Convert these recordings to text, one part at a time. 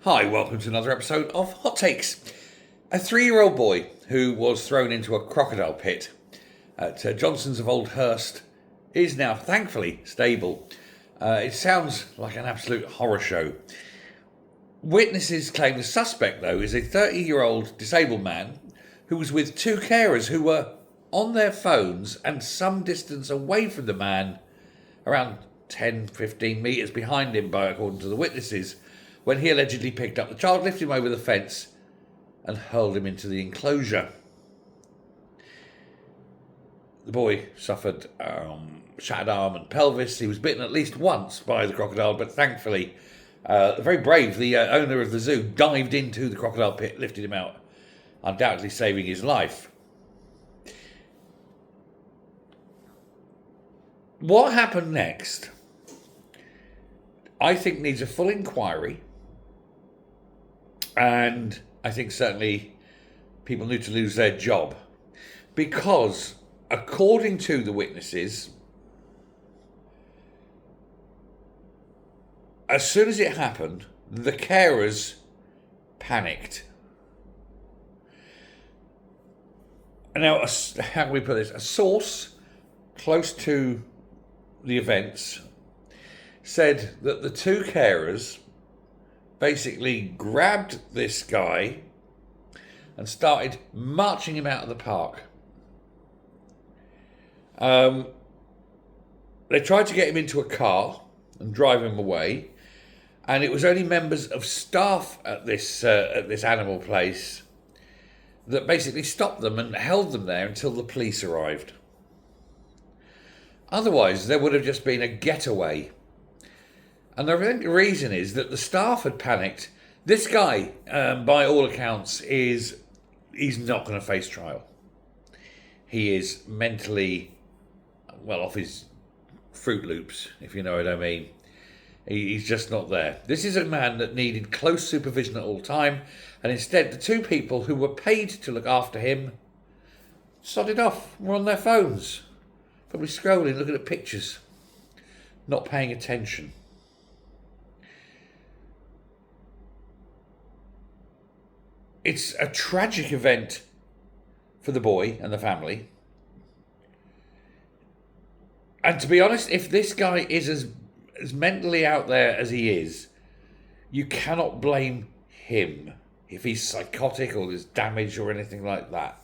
Hi, welcome to another episode of Hot Takes. A 3-year-old boy who was thrown into a crocodile pit at Johnson's of Old Hurst is now thankfully stable. It sounds like an absolute horror show. Witnesses claim the suspect, though, is a 30-year-old disabled man who was with two carers who were on their phones and some distance away from the man, around 10-15 metres behind him, according to the witnesses, when he allegedly picked up the child, lifted him over the fence and hurled him into the enclosure. The boy suffered shattered arm and pelvis. He was bitten at least once by the crocodile, but thankfully, very brave, the owner of the zoo dived into the crocodile pit, lifted him out, undoubtedly saving his life. What happened next, I think, needs a full inquiry. And I think certainly people need to lose their job. Because, according to the witnesses, as soon as it happened, the carers panicked. Now, how can we put this? A source close to the events said that the two carers basically grabbed this guy and started marching him out of the park. They tried to get him into a car and drive him away, and it was only members of staff at this animal place that basically stopped them and held them there until the police arrived. Otherwise, there would have just been a getaway. And the reason is that the staff had panicked. This guy, by all accounts, he's not going to face trial. He is mentally, off his Fruit Loops, if you know what I mean. He's just not there. This is a man that needed close supervision at all time, and instead the two people who were paid to look after him sodded off, were on their phones, probably scrolling, looking at pictures, not paying attention. It's a tragic event for the boy and the family. And to be honest, if this guy is as mentally out there as he is, you cannot blame him if he's psychotic or there's damage or anything like that.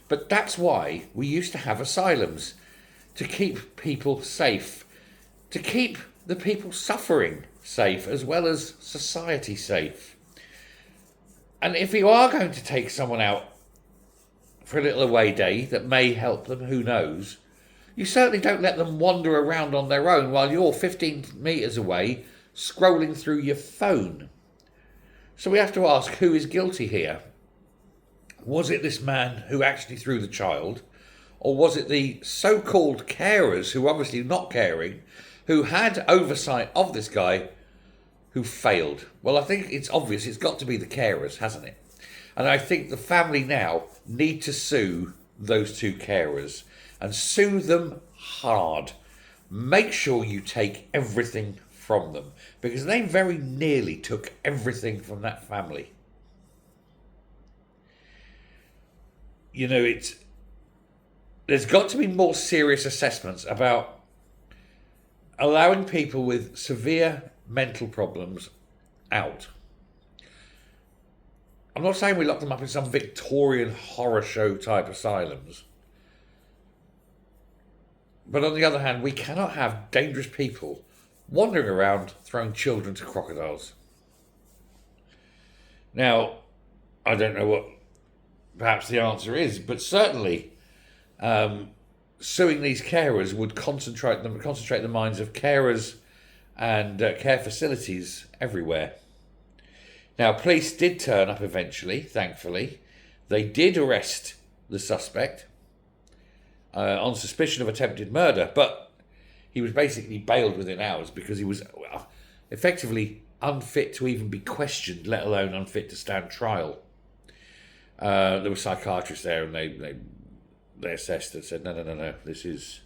But that's why we used to have asylums, to keep people safe, to keep the people suffering safe, as well as society safe. And if you are going to take someone out for a little away day that may help them, who knows, you certainly don't let them wander around on their own while you're 15 metres away scrolling through your phone. So we have to ask, who is guilty here? Was it this man who actually threw the child? Or was it the so-called carers, who obviously not caring, who had oversight of this guy, who failed? Well, I think it's obvious it's got to be the carers, hasn't it? And I think the family now need to sue those two carers and sue them hard. Make sure you take everything from them, because they very nearly took everything from that family. You know, there's got to be more serious assessments about allowing people with severe mental problems out. I'm not saying we lock them up in some Victorian horror show type asylums. But on the other hand, we cannot have dangerous people wandering around throwing children to crocodiles. Now, I don't know what perhaps the answer is, but certainly suing these carers would concentrate the minds of carers and care facilities everywhere. Now, police did turn up eventually, thankfully. They did arrest the suspect on suspicion of attempted murder, but he was basically bailed within hours because he was effectively unfit to even be questioned, let alone unfit to stand trial. There were psychiatrists there, and they assessed and said, no, this is...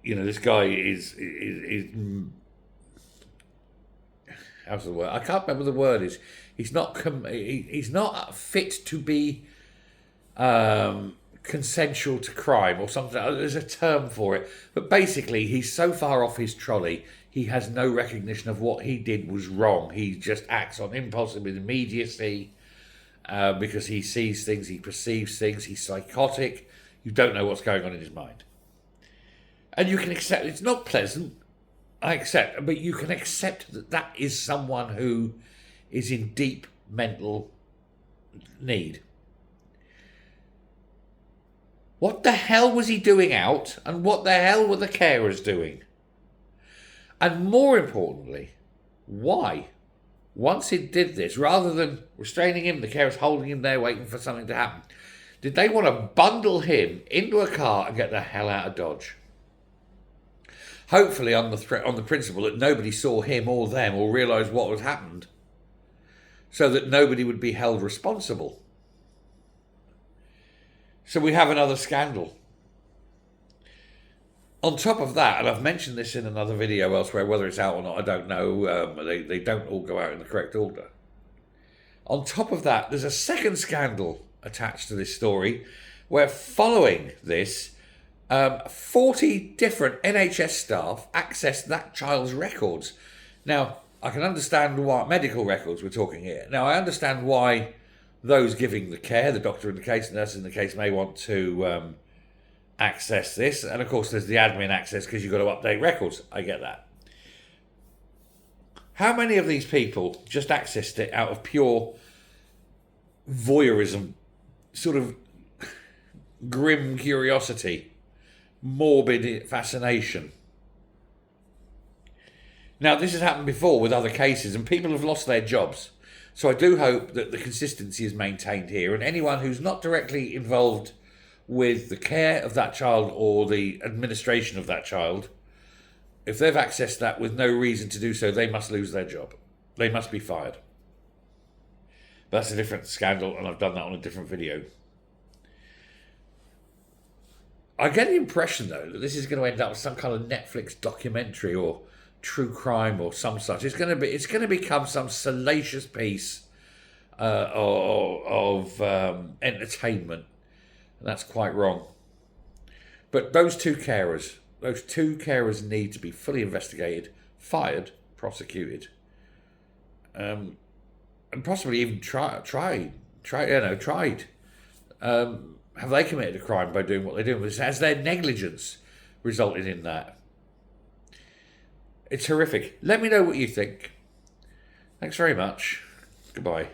You know, this guy is how's the word? I can't remember the word is. He's not he's not fit to be consensual to crime or something. There's a term for it, but basically he's so far off his trolley, he has no recognition of what he did was wrong. He just acts on impulse and with immediacy because he sees things, he perceives things, he's psychotic. You don't know what's going on in his mind. And you can accept, it's not pleasant, I accept, but you can accept that that is someone who is in deep mental need. What the hell was he doing out, and what the hell were the carers doing? And more importantly, why? Once he did this, rather than restraining him, the carers holding him there waiting for something to happen, did they want to bundle him into a car and get the hell out of Dodge? Hopefully on the principle that nobody saw him or them or realised what had happened, so that nobody would be held responsible. So we have another scandal. On top of that, and I've mentioned this in another video elsewhere, whether it's out or not, I don't know. They don't all go out in the correct order. On top of that, there's a second scandal attached to this story, where following this, 40 different NHS staff accessed that child's records. Now, I can understand why, medical records we're talking here. Now, I understand why those giving the care, the doctor in the case, the nurse in the case, may want to access this. And of course, there's the admin access because you've got to update records. I get that. How many of these people just accessed it out of pure voyeurism, sort of grim curiosity, morbid fascination? Now, this has happened before with other cases, and people have lost their jobs. So I do hope that the consistency is maintained here, and anyone who's not directly involved with the care of that child or the administration of that child, if they've accessed that with no reason to do so, they must lose their job. They must be fired. But that's a different scandal, and I've done that on a different video. I get the impression, though, that this is going to end up with some kind of Netflix documentary or true crime or some such. It's going to become some salacious piece of entertainment, and that's quite wrong. But those two carers need to be fully investigated, fired, prosecuted, and possibly even tried. Have they committed a crime by doing what they're doing? Has their negligence resulted in that? It's horrific. Let me know what you think. Thanks very much. Goodbye.